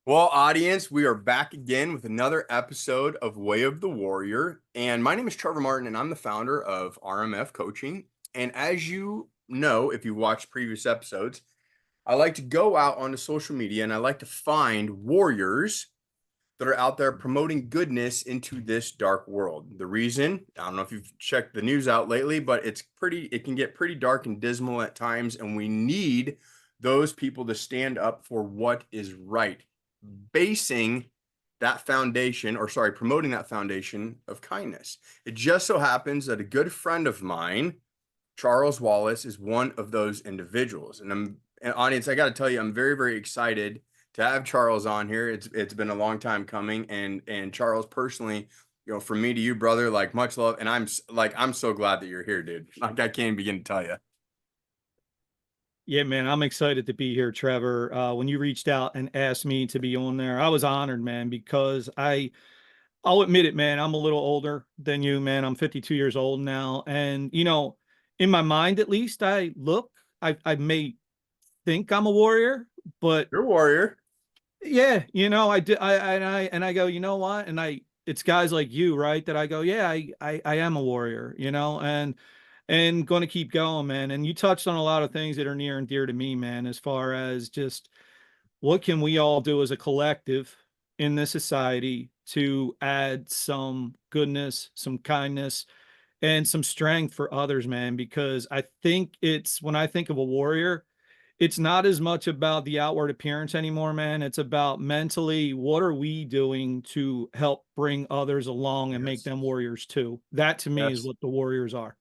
Well, audience, we are back again with another episode of Way of the Warrior. And my name is Trevor Martin, and I'm the founder of RMF Coaching. And as you know, if you watched previous episodes, I like to go out onto social media and I like to find warriors that are out there promoting goodness into this dark world. The reason, I don't know if you've checked the news out lately, but it can get pretty dark and dismal at times. And we need those people to stand up for what is right, basing that foundation, or sorry, promoting that foundation of kindness. It just so happens that a good friend of mine, Charles Wallace, is one of those individuals. And audience, I got to tell you, I'm very, very excited to have Charles on here. It's been a long time coming, and Charles personally, from me to you, brother, like much love, and I'm so glad that you're here, dude. Like I can't begin to tell you. Yeah, man, I'm excited to be here, Trevor. When you reached out and asked me to be on there, I was honored, man, because I'll admit it, man, I'm a little older than you, man. I'm 52 years old now. And, in my mind, at least, I may think I'm a warrior, but You're a warrior. yeah, I did. I go, you know what? It's guys like you, right? That I go, yeah, I am a warrior, and going to keep going, man. And you touched on a lot of things that are near and dear to me, man, as far as just what can we all do as a collective in this society to add some goodness, some kindness, and some strength for others, man. Because I think when I think of a warrior, it's not as much about the outward appearance anymore, man. It's about mentally, what are we doing to help bring others along and make Yes. them warriors too? That to me is Yes. what the warriors are.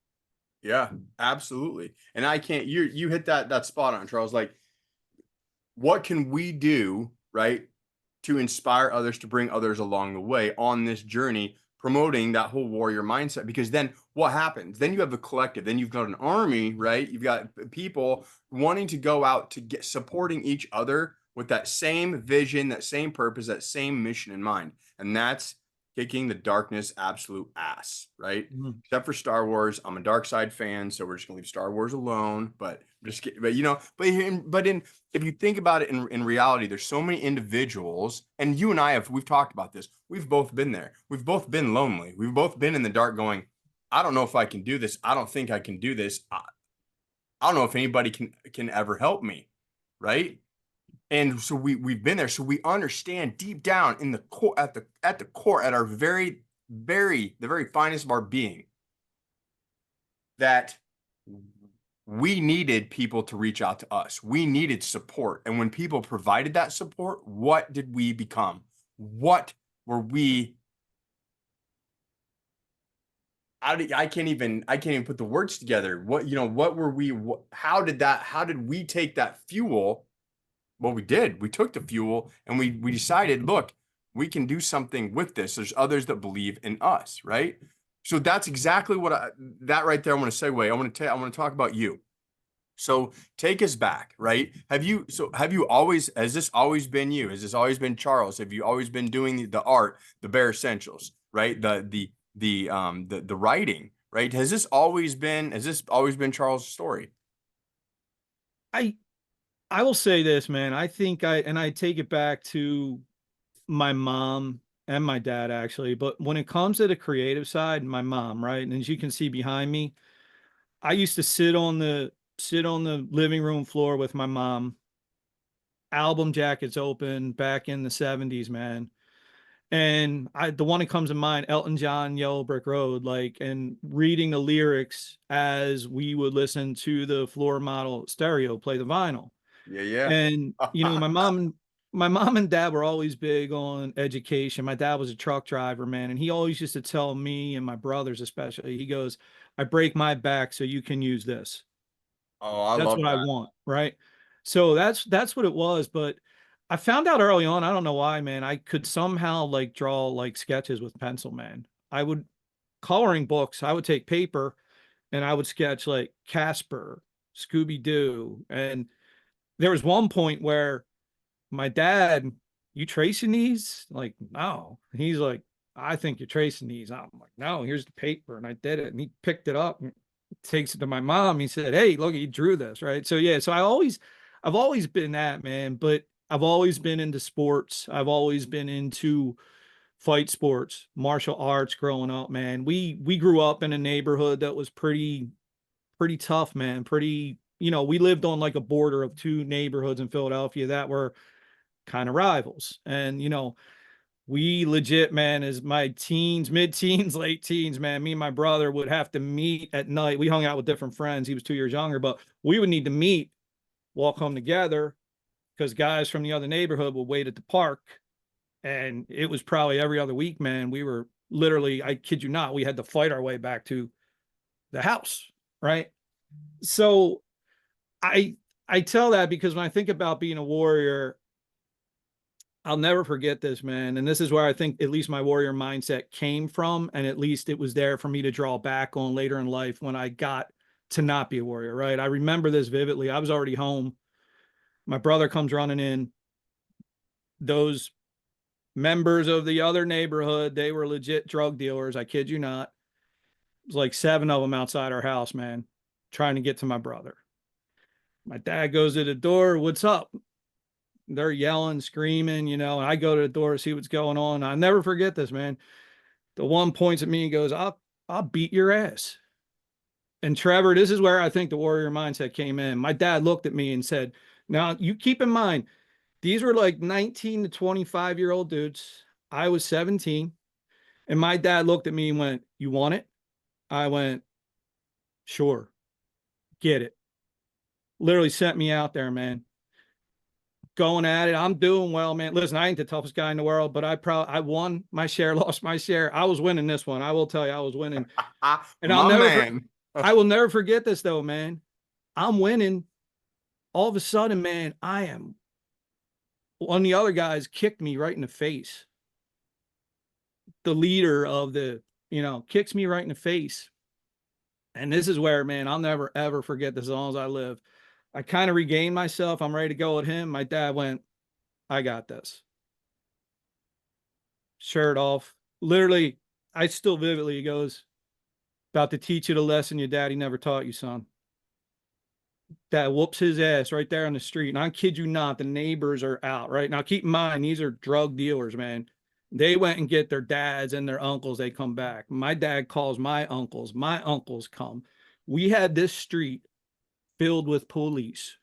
Yeah, absolutely. And I can't you hit that spot on, Charles. Like, what can we do, right, to inspire others, to bring others along the way on this journey, promoting that whole warrior mindset? Because then what happens? Then you have the collective, then you've got an army, right? You've got people wanting to go out to get supporting each other with that same vision, that same purpose, that same mission in mind. And that's kicking the darkness absolute ass, right? Mhm. Except for Star Wars. I'm a dark side fan, so we're just gonna leave Star Wars alone. But I'm just kidding. But if you think about it in reality, there's so many individuals, and you and I we've talked about this. We've both been there. We've both been lonely. We've both been in the dark going, I don't know if I can do this. I don't think I can do this. I don't know if anybody can ever help me, right? And so we've been there. So we understand deep down in the core, at the core, at our the very finest of our being, that we needed people to reach out to us. We needed support. And when people provided that support, what did we become? What were we? I can't even put the words together. What were we? How did we take that fuel? Well, we did. We took the fuel and we decided, look, we can do something with this. There's others that believe in us, right? So that's exactly that right there. I want to segue. I want to talk about you. So take us back, right? Have you always, has this always been you? Has this always been Charles? Have you always been doing the art, the bare essentials, right? The writing, right? Has this always been Charles' story? I I will say this, man. I take it back to my mom and my dad actually, but when it comes to the creative side, my mom, right? And as you can see behind me, I used to sit on the living room floor with my mom, album jackets open back in the 70s, man. And the one that comes to mind, Elton John, Yellow Brick Road, like, and reading the lyrics as we would listen to the floor model stereo play the vinyl. Yeah, yeah. And, my mom and dad were always big on education. My dad was a truck driver, man, and he always used to tell me and my brothers especially, he goes, "I break my back so you can use this. Oh, I That's love what I that. want," right? So that's what it was, but I found out early on, I don't know why, man, I could somehow, like, draw, like, sketches with pencil, man. I would coloring books, I would take paper and I would sketch, like, Casper, Scooby Doo, and there was one point where my dad, "You tracing these?" Like, "No." He's like, "I think you're tracing these." I'm like, "No, here's the paper." And I did it. And he picked it up and takes it to my mom. He said, "Hey, look, you drew this," right? So yeah, I've always been that, man. But I've always been into sports. I've always been into fight sports, martial arts growing up, man. We grew up in a neighborhood that was pretty tough, man. Pretty, we lived on like a border of two neighborhoods in Philadelphia that were kind of rivals. And we legit, man, as my teens, mid-teens, late teens, man, me and my brother would have to meet at night. We hung out with different friends. He was 2 years younger, but we would need to meet, walk home together, because guys from the other neighborhood would wait at the park. And it was probably every other week, man. We were literally, I kid you not, we had to fight our way back to the house, right? So I I tell that because when I think about being a warrior, I'll never forget this, man. And this is where I think at least my warrior mindset came from. And at least it was there for me to draw back on later in life when I got to not be a warrior, right? I remember this vividly. I was already home. My brother comes running in. Those members of the other neighborhood, they were legit drug dealers. I kid you not. It was like 7 of them outside our house, man, trying to get to my brother. My dad goes to the door. What's up? They're yelling, screaming, and I go to the door to see what's going on. I'll never forget this, man. The one points at me and goes, I'll beat your ass. And Trevor, this is where I think the warrior mindset came in. My dad looked at me and said, now you keep in mind, these were like 19 to 25-year-old dudes. I was 17. And my dad looked at me and went, you want it? I went, sure, get it. Literally sent me out there, man. Going at it. I'm doing well, man. Listen, I ain't the toughest guy in the world, but I won my share, lost my share. I was winning this one. I will tell you, I was winning. And My man. I will never forget this though, man. I'm winning. All of a sudden, man, one of the other guys kicked me right in the face. The leader of kicks me right in the face. And this is where, man, I'll never ever forget this as long as I live. I kind of regained myself. I'm ready to go with him. My dad went, I got this. Shirt off. Literally, I still vividly, he goes, about to teach you the lesson your daddy never taught you, son. That whoops his ass right there on the street. And I kid you not, the neighbors are out, right? Now, keep in mind, these are drug dealers, man. They went and get their dads and their uncles. They come back. My dad calls my uncles. My uncles come. We had this street filled with police.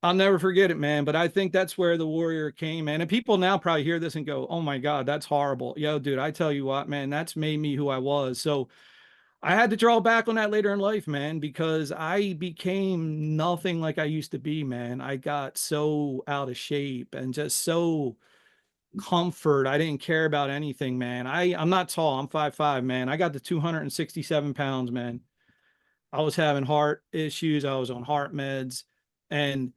I'll never forget it, man. But I think that's where the warrior came, man. And people now probably hear this and go, oh my God, that's horrible. Yo, dude, I tell you what, man, that's made me who I was. So I had to draw back on that later in life, man, because I became nothing like I used to be, man. I got so out of shape and just so comfort. I didn't care about anything, man. I'm not tall. I'm 5'5", man. I got to 267 pounds, man. I was having heart issues. I was on heart meds. And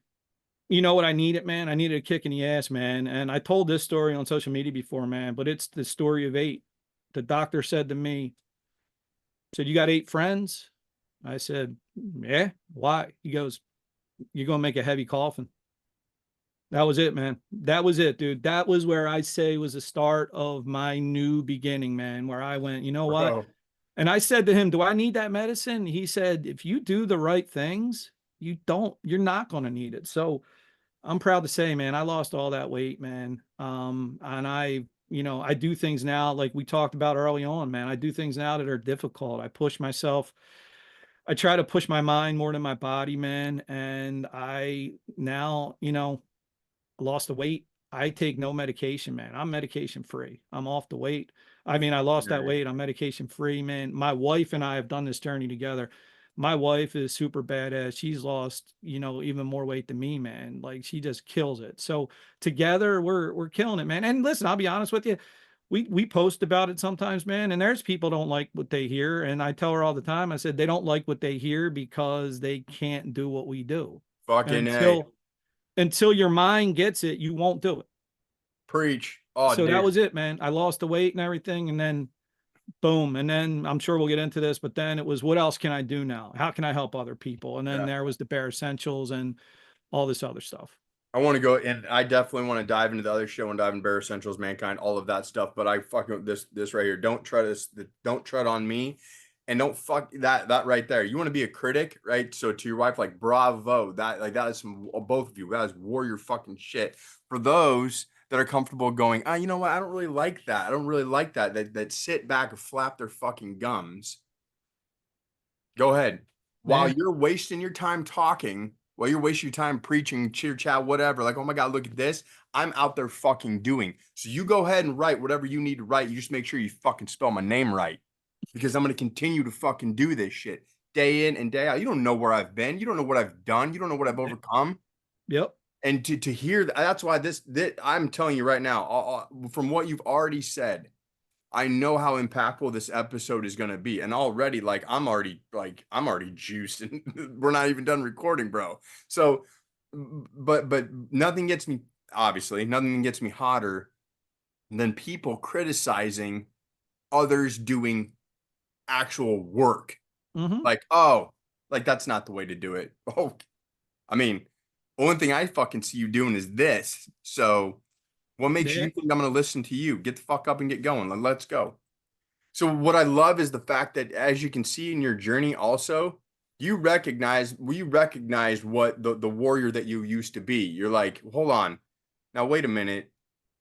you know what I needed, man? I needed a kick in the ass, man. And I told this story on social media before, man, but it's the story of 8. The doctor said to me, said, you got 8 friends? I said, yeah. Why? He goes, you're going to make a heavy coffin. That was it, man. That was it, dude. That was where I say was the start of my new beginning, man, where I went, you know what? Bro. And I said to him, do I need that medicine? He said, if you do the right things, you're not going to need it. So I'm proud to say, man, I lost all that weight, man. And I do things now, like we talked about early on, man. I do things now that are difficult. I push myself. I try to push my mind more than my body, man. And I now, lost the weight. I take no medication, man. I'm medication free. I'm off the weight. I mean, I lost that Great. weight. I'm medication free, man. My wife and I have done this journey together. My wife is super badass. She's lost, even more weight than me, man. Like she just kills it. So together we're killing it, man. And listen, I'll be honest with you. We post about it sometimes, man. And there's people don't like what they hear. And I tell her all the time, I said they don't like what they hear because they can't do what we do. Fucking A. Until your mind gets it, you won't do it. Preach. Oh, So that dude. was it, man. I lost the weight and everything, and then boom. And then I'm sure we'll get into this, but then it was, what else can I do now? How can I help other people? And then Yeah. there was the bare essentials and all this other stuff. I want to go, and I definitely want to dive into the other show and dive into Bare Essentials, Mankind, all of that stuff. But I fucking this right here. Don't tread on me. And don't fuck that right there. You want to be a critic, right? So to your wife, like bravo. That is some both of you. That is warrior fucking shit. For those that are comfortable going, you know what? I don't really like that. I don't really like that. That sit back and flap their fucking gums. Go ahead. While Yeah. you're wasting your time talking, while you're wasting your time preaching, cheer chat, whatever, like, oh my God, look at this. I'm out there fucking doing. So you go ahead and write whatever you need to write. You just make sure you fucking spell my name right. Because I'm going to continue to fucking do this shit day in and day out. You don't know where I've been. You don't know what I've done. You don't know what I've overcome. Yep. And to hear that, that's why this I'm telling you right now, from what you've already said, I know how impactful this episode is going to be. And already, I'm already juiced and we're not even done recording, bro. So, but nothing gets me, obviously, nothing gets me hotter than people criticizing others doing actual work. Mm-hmm. Like, oh, like that's not the way to do it. Oh, I mean, only thing I fucking see you doing is this. So what makes Yeah. you think I'm going to listen to you? Get the fuck up and get going. Let's go. So what I love is the fact that as you can see in your journey also, we recognize what the warrior that you used to be. You're like, hold on. Now wait a minute.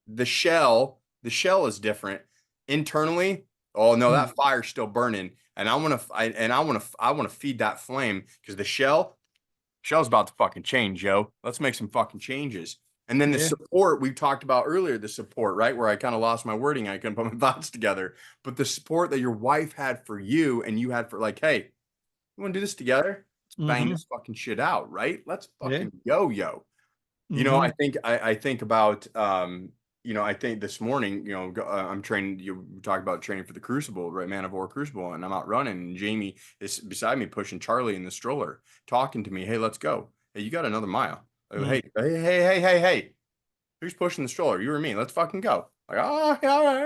The shell is different. Internally, oh no, Mm. that fire's still burning. And I want to feed that flame because shell's about to fucking change, yo. Let's make some fucking changes. And then the Yeah. support we talked about earlier, the support, right? Where I kind of lost my wording. I couldn't put my thoughts together. But the support that your wife had for you and you had for like, hey, you want to do this together? Let's bang Mm-hmm. this fucking shit out, right? Let's Yeah. fucking yo. Mm-hmm. I think about I think this morning, I'm training. You talk about training for the Crucible, right? Man of War Crucible, and I'm out running, and Jamie is beside me pushing Charlie in the stroller, talking to me. Hey, let's go. Hey, you got another mile. Oh, Mm. hey. Who's pushing the stroller? You or me? Let's fucking go. Like, oh, yeah,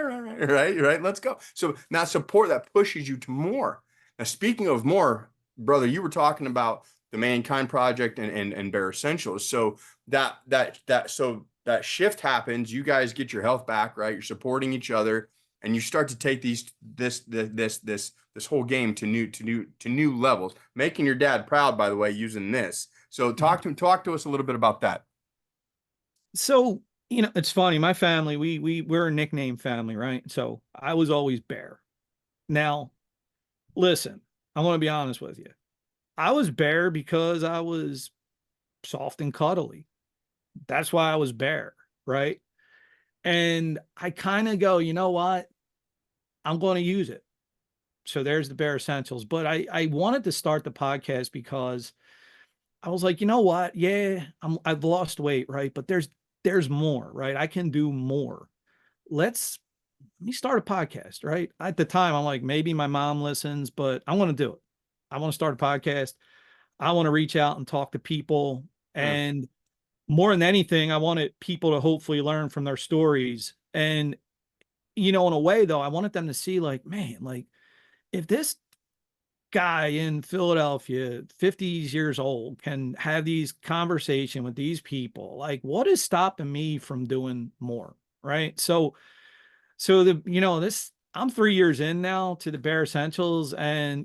right. Let's go. So now support that pushes you to more. Now, speaking of more, brother, you were talking about the Mankind Project and Bare Essentials. So that shift happens. You guys get your health back, right? You're supporting each other, and you start to take this whole game to new levels. Making your dad proud, by the way, using this. So talk to us a little bit about that. So, it's funny. My family, we're a nickname family, right? So I was always Bear. Now, listen, I want to be honest with you. I was Bear because I was soft and cuddly. That's why I was Bear, right? And I kind of go, you know what? I'm going to use it. So there's the Bear Essentials. But I wanted to start the podcast because I was like, you know what? Yeah, I've lost weight, right? But there's more, right? I can do more. Let me start a podcast, right? At the time, I'm like, maybe my mom listens, but I want to do it. I want to start a podcast. I want to reach out and talk to people. Hmm. And more than anything, I wanted people to hopefully learn from their stories. And, in a way, though, I wanted them to see, like, man, like, if this guy in Philadelphia, 50s years old, can have these conversation with these people, like, what is stopping me from doing more? Right. So this, I'm 3 years in now to the Bare Essentials, and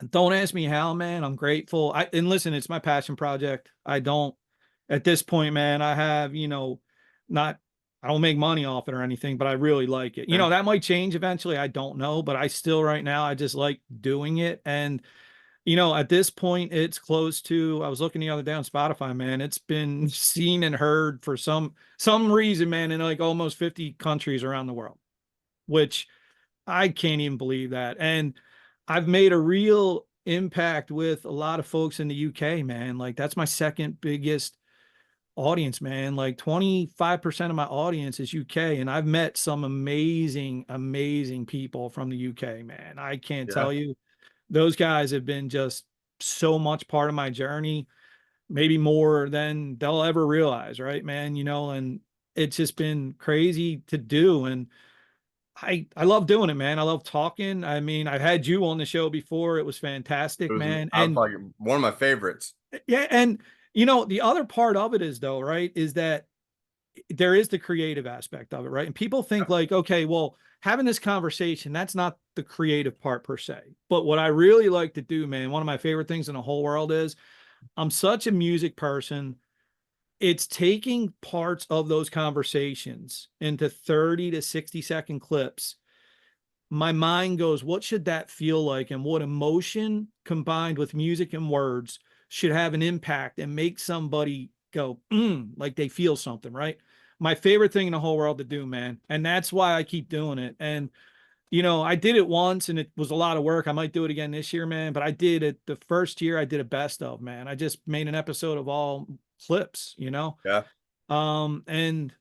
don't ask me how, man. I'm grateful. And listen, it's my passion project. I don't At this point, man, I have, not I don't make money off it or anything, but I really like it. Okay. That might change eventually. I don't know, but I still right now I just like doing it. And at this point, it's close to, I was looking the other day on Spotify, man. It's been seen and heard for some reason, man, in like almost 50 countries around the world, which I can't even believe that. And I've made a real impact with a lot of folks in the UK, man. Like that's my second biggest audience, man. Like 25% of my audience is UK, and I've met some amazing, amazing people from the UK, man. I can't Yeah. tell you. Those guys have been just so much part of my journey, maybe more than they'll ever realize, right, man? And it's just been crazy to do. And I love doing it, man. I love talking. I mean, I've had you on the show before. It was It fantastic, was man. I'm And fucking one of my favorites. yeah, and the other part of it is though, right, is that there is the creative aspect of it, right? And people think like, okay, well, having this conversation, that's not the creative part per se. But what I really like to do, man, one of my favorite things in the whole world is I'm such a music person. It's taking parts of those conversations into 30 to 60-second clips. My mind goes, what should that feel like? And what emotion combined with music and words should have an impact and make somebody go, like they feel something, right? My favorite thing in the whole world to do, man. And that's why I keep doing it. And, I did it once and it was a lot of work. I might do it again this year, man. But I did it the first year I did a best of, man. I just made an episode of all clips. Yeah, And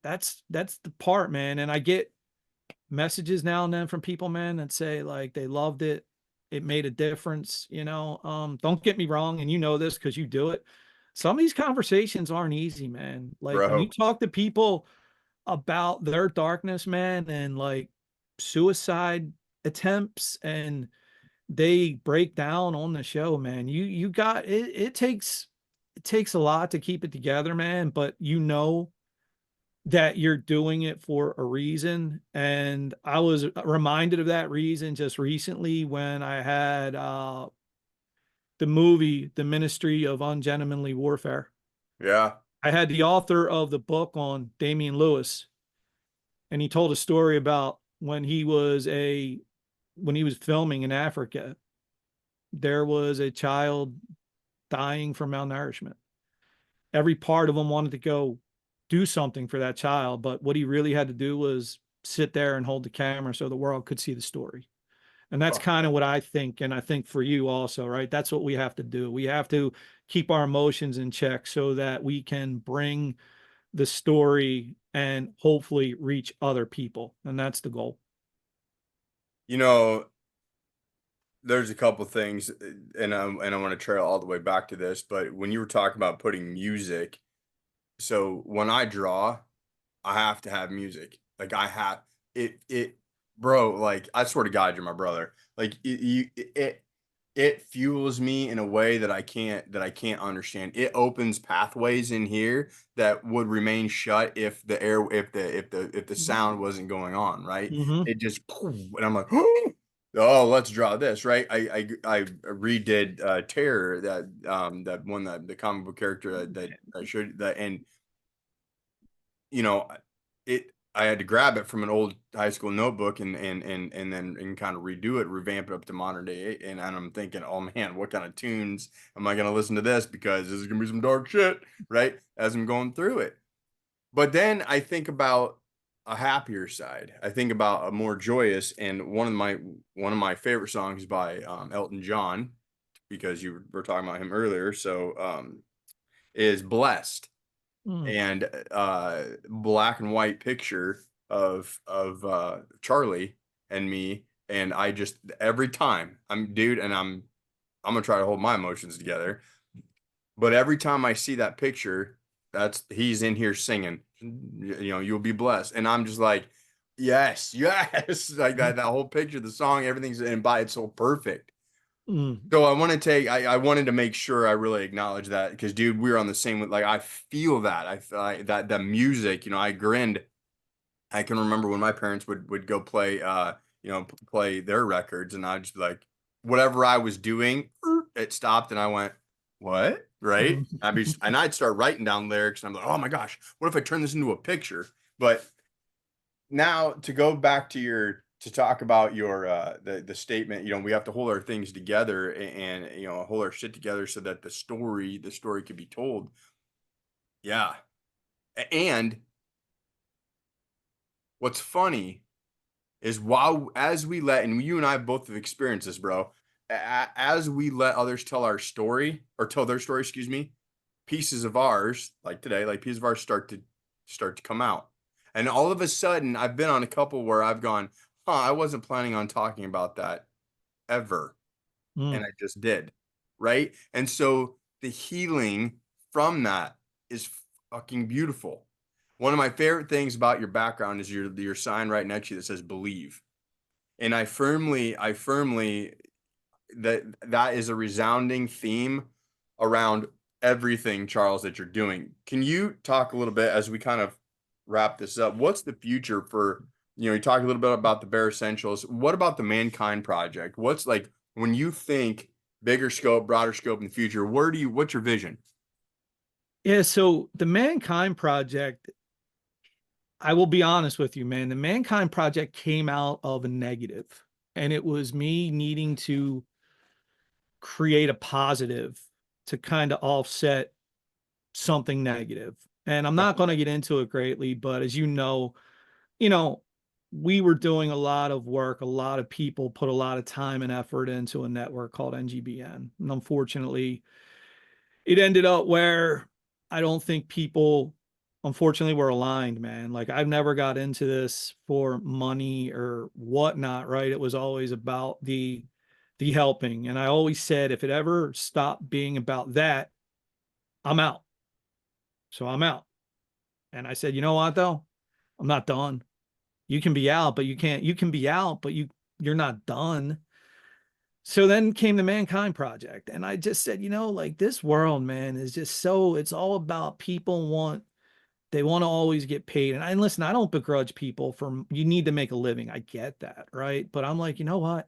that's the part, man. And I get messages now and then from people, man, that say like they loved it. It made a difference. Don't get me wrong, and you know this because you do it. Some of these conversations aren't easy, man. Like when you bro. talk to people about their darkness, man, and like suicide attempts, and they break down on the show, man. You got it. It takes a lot to keep it together, man. But that you're doing it for a reason. And I was reminded of that reason just recently when I had the movie, The Ministry of Ungentlemanly Warfare. Yeah, I had the author of the book on Damian Lewis, and he told a story about when he was filming in Africa, there was a child dying from malnourishment. Every part of him wanted to go do something for that child, but what he really had to do was sit there and hold the camera so the world could see the story. And that's fuck kind yeah. of what I think. And I think for you also, right? That's what we have to do. We have to keep our emotions in check so that we can bring the story and hopefully reach other people. And that's the goal. You know, there's a couple things, and I want to trail all the way back to this, but when you were talking about putting music, so when I draw, I have to have music. Like I have it, bro. Like I swear to God, you're my brother. Like it fuels me in a way that I can't understand. It opens pathways in here that would remain shut if the air if the sound wasn't going on, right? Mm-hmm. It just and I'm like, oh, let's draw this, right? I redid Terror, that one, that the comic book character that I showed that. And you know, it I had to grab it from an old high school notebook and then kind of redo it, revamp it up to modern day. And I'm thinking, oh man, what kind of tunes am I gonna listen to this? Because this is gonna be some dark shit, right? As I'm going through it. But then I think about a happier side. I think about a more joyous, and one of my favorite songs by Elton John, because you were talking about him earlier. So is Blessed, Mm. and black and white picture of Charlie and me. And I just, every time I'm gonna try to hold my emotions together, but every time I see that picture, that's he's in here singing, you'll be blessed. And I'm just like, yes, yes, like that whole picture, the song, everything's, and by it's so perfect. Mm. So I wanted to make sure I really acknowledge that, because dude, we were on the same with, like, I feel that. I feel like that music, I grinned. I can remember when my parents would go play play their records, and I'd just be like, whatever I was doing, it stopped and I went, what? Right? Mm. And I'd start writing down lyrics, and I'm like, oh my gosh, what if I turn this into a picture? But now, to go back to talk about your the statement, we have to hold our things together, and hold our shit together so that the story could be told. Yeah. And what's funny is, while as we let, and you and I both have experienced this, bro, as we let others tell our story, or tell their story, excuse me, pieces of ours, like today, like pieces of ours start to come out. And all of a sudden, I've been on a couple where I've gone, I wasn't planning on talking about that ever. And Mm. I just did. Right. And so the healing from that is fucking beautiful. One of my favorite things about your background is your sign right next to you that says believe. And I firmly, that is a resounding theme around everything, Charles, that you're doing. Can you talk a little bit as we kind of wrap this up? What's the future for, you talk a little bit about the Bare Essentials. What about the Mankind Project? What's like when you think bigger scope, broader scope in the future, what's your vision? Yeah, so the Mankind Project, I will be honest with you, man. The Mankind Project came out of a negative, and it was me needing to create a positive to kind of offset something negative. And I'm not going to get into it greatly, but as you know, we were doing a lot of work. A lot of people put a lot of time and effort into a network called NGBN. And unfortunately, it ended up where I don't think people, unfortunately, were aligned, man. Like I've never got into this for money or whatnot, right? It was always about the helping. And I always said if it ever stopped being about that, I'm out. So I'm out. And I said, you know what though? I'm not done. You can be out, but you can be out, but you're not done. So then came the Mankind Project. And I just said, like this world, man, is just so it's all about they want to always get paid. And listen, I don't begrudge people for you need to make a living. I get that, right? But I'm like, you know what?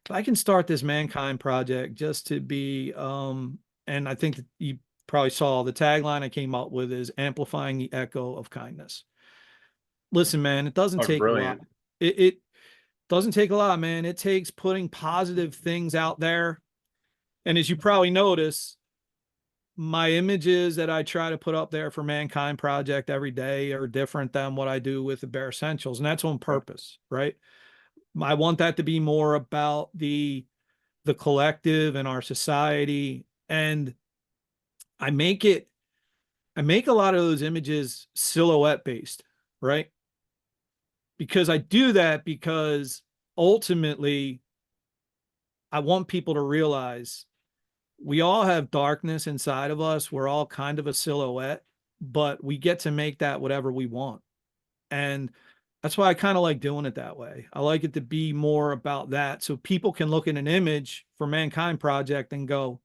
If I can start this Mankind Project just to be and I think that you probably saw the tagline I came up with is amplifying the echo of kindness. Listen, man, it doesn't Oh, take a lot. brilliant. It doesn't take a lot, man. It takes putting positive things out there. And as you probably notice, my images that I try to put up there for Mankind Project every day are different than what I do with the Bare Essentials. And that's on purpose, right? I want that to be more about the collective and our society. And I make it, I make a lot of those images silhouette based, right? Because I do that because ultimately I want people to realize we all have darkness inside of us. We're all kind of a silhouette, but we get to make that whatever we want. And that's why I kind of like doing it that way. I like it to be more about that. So people can look at an image for Mankind Project and go,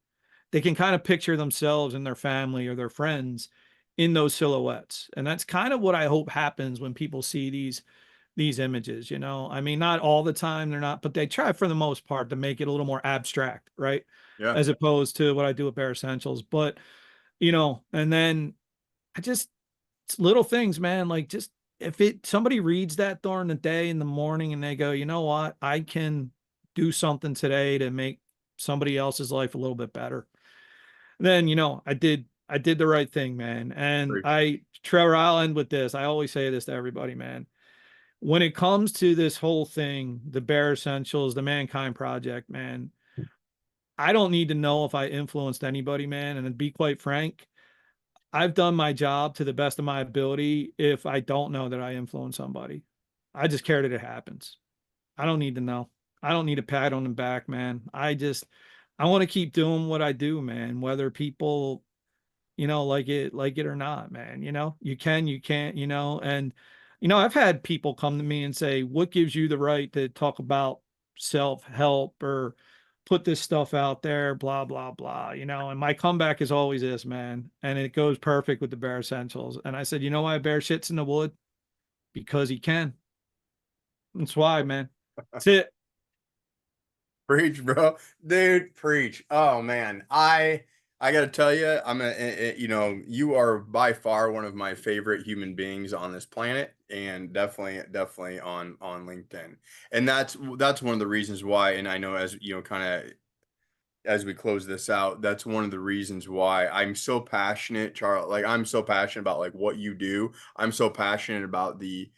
they can kind of picture themselves and their family or their friends in those silhouettes. And that's kind of what I hope happens when people see these images, I mean, not all the time they're not, but they try for the most part to make it a little more abstract, right? Yeah. As opposed to what I do with Bare Essentials. But, and then I just it's little things, man. Like just if somebody reads that during the day in the morning and they go, you know what, I can do something today to make somebody else's life a little bit better. Then, I did the right thing, man. And Preach. Trevor, I'll end with this. I always say this to everybody, man. When it comes to this whole thing, the Bare Essentials, the Mankind Project, man, I don't need to know if I influenced anybody, man. And to be quite frank, I've done my job to the best of my ability if I don't know that I influence somebody. I just care that it happens. I don't need to know. I don't need a pat on the back, man. I want to keep doing what I do, man, whether people like it or not, man. You can't, and I've had people come to me and say, what gives you the right to talk about self-help or put this stuff out there, blah, blah, blah, and my comeback is always this, man. And it goes perfect with the Bare Essentials. And I said, you know why a bear shits in the wood? Because he can. That's why, man. That's it. Preach, bro. Dude, preach. Oh man. I gotta tell you, you are by far one of my favorite human beings on this planet, and definitely on LinkedIn. And that's one of the reasons why, and I know as kind of as we close this out, that's one of the reasons why I'm so passionate, Charles. Like I'm so passionate about like what you do. I'm so passionate about the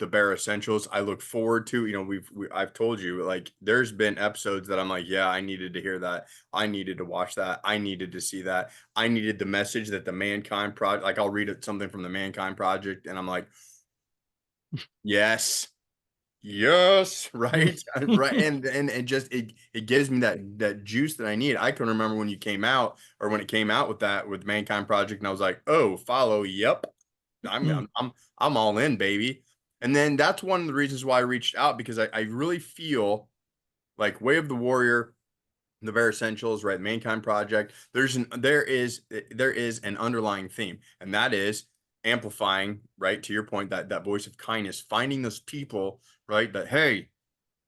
bare essentials. I look forward to, I've told you, like, there's been episodes that I'm like, yeah, I needed to hear that. I needed to watch that. I needed to see that. I needed the message that the Mankind Project, like, I'll read something from the Mankind Project, and I'm like, yes, yes, right, right, and just it gives me that juice that I need. I can remember when you came out, or when it came out with that with Mankind Project, and I was like, oh, follow, yep, I'm all in, baby. And then that's one of the reasons why I reached out, because I really feel like Way of the Warrior the Bare Essentials, right? Mankind Project. There is an underlying theme, and that is amplifying, right? To your point, that voice of kindness, finding those people, right? That hey,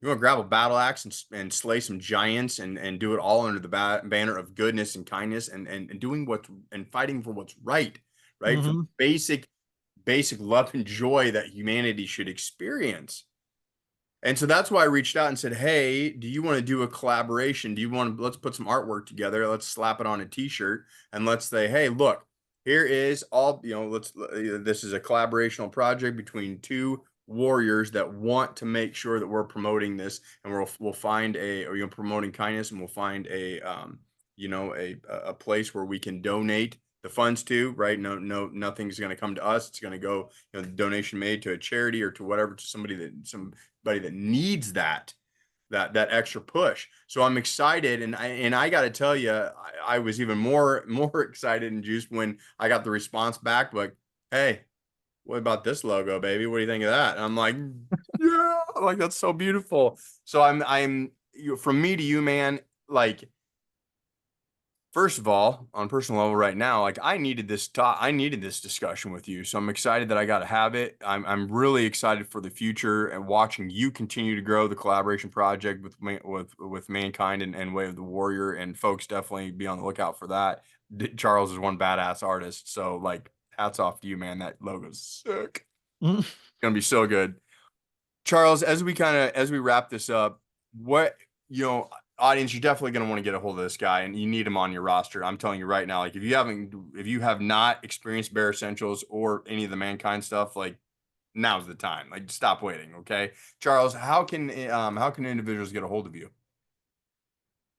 you want to grab a battle axe and slay some giants and do it all under the banner of goodness and kindness and doing what and fighting for what's right, right? For Hmm. basic love and joy that humanity should experience. And so that's why I reached out and said, "Hey, do you want to do a collaboration? Do you want to let's put some artwork together. Let's slap it on a t-shirt and let's say, "Hey, look, here is all, let's this is a collaborational project between two warriors that want to make sure that we're promoting this and we'll find a or promoting kindness and we'll find a place where we can donate the funds to, right? Nothing's going to come to us. It's going to go, the donation made to a charity or to whatever, to somebody that needs that extra push. So I'm excited, and I got to tell you, I was even more excited and juiced when I got the response back, like, "Hey, what about this logo, baby? What do you think of that?" And I'm like, "Yeah, like that's so beautiful." So from me to you, man, like first of all, on a personal level right now, like I needed this discussion with you. So I'm excited that I got to have it. I'm really excited for the future and watching you continue to grow the collaboration project with Mankind and Way of the Warrior, and folks definitely be on the lookout for that. Charles is one badass artist. So like hats off to you, man. That logo's sick. It's gonna be so good. Charles, as we wrap this up, what audience, you're definitely going to want to get a hold of this guy, and you need him on your roster. I'm telling you right now, like if you have not experienced Bare Essentials or any of the Mankind stuff, like now's the time. Like stop waiting, okay? Charles, how can individuals get a hold of you?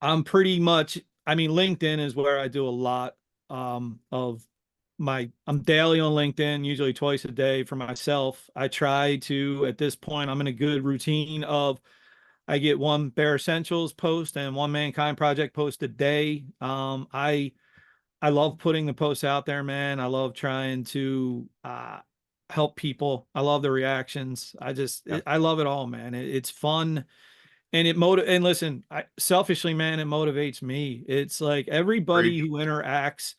I'm pretty much, I mean, LinkedIn is where I do a lot of I'm daily on LinkedIn, usually twice a day for myself. I try to, at this point, I'm in a good routine of I get one Bare Essentials post and one Mankind Project post a day. I love putting the posts out there, man. I love trying to help people. I love the reactions. Yeah, I love it all, man. It's fun and and listen, selfishly, man, it motivates me. It's like everybody preach. who interacts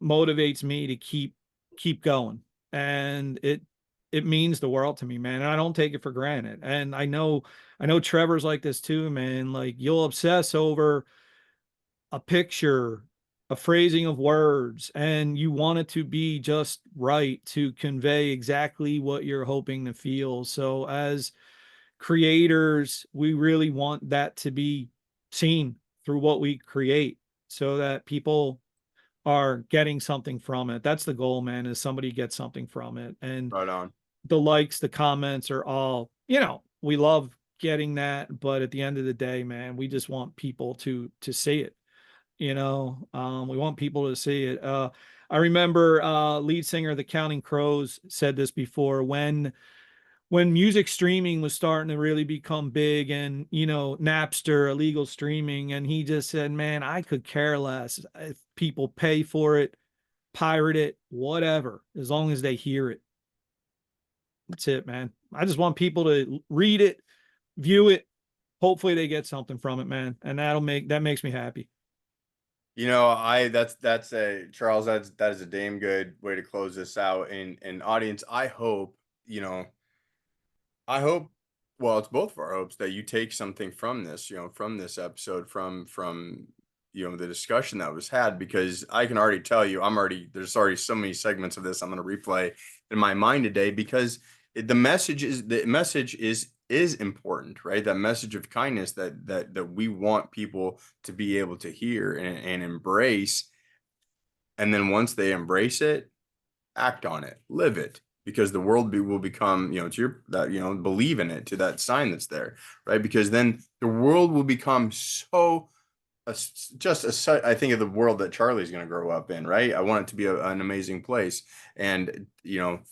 motivates me to keep going, and it means the world to me, man. And I don't take it for granted. And I know Trevor's like this too, man. Like you'll obsess over a picture, a phrasing of words, and you want it to be just right to convey exactly what you're hoping to feel. So as creators, we really want that to be seen through what we create so that people are getting something from it. That's the goal, man, is somebody gets something from it. And Right on. the likes, the comments are all, we love getting that, but at the end of the day, man, we just want people to see it. We want people to see it. I remember lead singer of the Counting Crows said this before when music streaming was starting to really become big and Napster, illegal streaming, and he just said, man, I could care less if people pay for it, pirate it, whatever, as long as they hear it. That's it, man. I just want people to read it, view it, hopefully they get something from it, man, and that makes me happy. I that's a Charles, that is a damn good way to close this out. And audience, I hope, well, it's both of our hopes that you take something from this, from this episode, from the discussion that was had, because I can already tell you, there's already so many segments of this I'm going to replay in my mind today, because the message is important, right? That message of kindness that we want people to be able to hear and embrace, and then once they embrace it, act on it, live it, because the will become, to your that, believe in it, to that sign that's there, right? Because then the world will become so I think of the world that Charlie's going to grow up in, right? I want it to be an amazing place. And,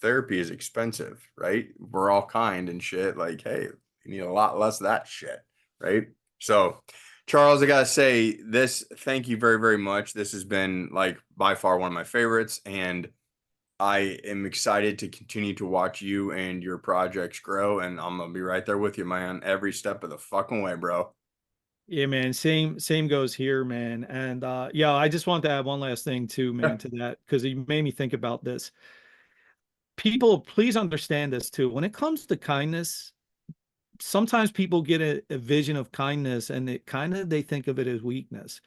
therapy is expensive, right? We're all kind and shit. Like, hey, you need a lot less of that shit, right? So, Charles, I gotta say this. Thank you very, very much. This has been like by far one of my favorites, and I am excited to continue to watch you and your projects grow, and I'm gonna be right there with you, man, every step of the fucking way, bro. Yeah, man. Same goes here, man. And yeah, I just want to add one last thing too, man, to that, because you made me think about this. People, please understand this too. When it comes to kindness, sometimes people get a vision of kindness and it kind of they think of it as weakness.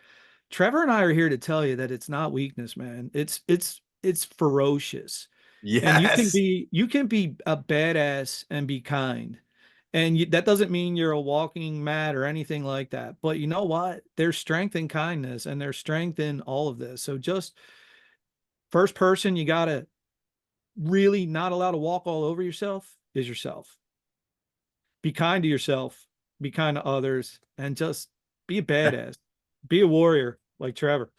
Trevor and I are here to tell you that it's not weakness, man. It's ferocious. And Yes. you can be a badass and be kind. And that doesn't mean you're a walking mat or anything like that. But you know what? There's strength in kindness and there's strength in all of this. So just first person, you gotta really not allowed to walk all over yourself is yourself. Be kind to yourself, be kind to others, and just be a badass. Be a warrior like Trevor.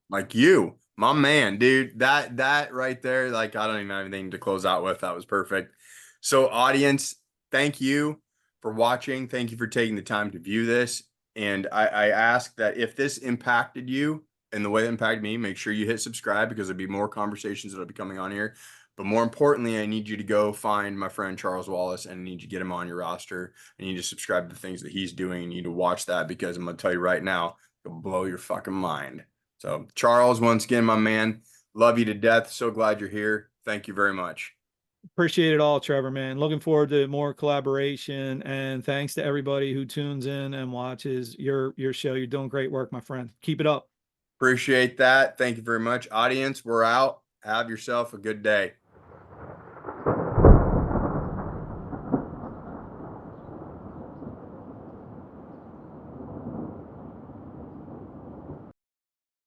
Like you, my man, dude. That right there, like I don't even have anything to close out with. That was perfect. So, audience, thank you for watching. Thank you for taking the time to view this. And I ask that if this impacted you in the way it impacted me, make sure you hit subscribe because there'll be more conversations that'll be coming on here. But more importantly, I need you to go find my friend Charles Wallace and I need you to get him on your roster. I need you to subscribe to the things that he's doing. You need to watch that because I'm gonna tell you right now, it'll blow your fucking mind. So, Charles, once again, my man, love you to death. So glad you're here. Thank you very much. Appreciate it all, Trevor, man. Looking forward to more collaboration. And thanks to everybody who tunes in and watches your show. You're doing great work, my friend. Keep it up. Appreciate that. Thank you very much. Audience, we're out. Have yourself a good day.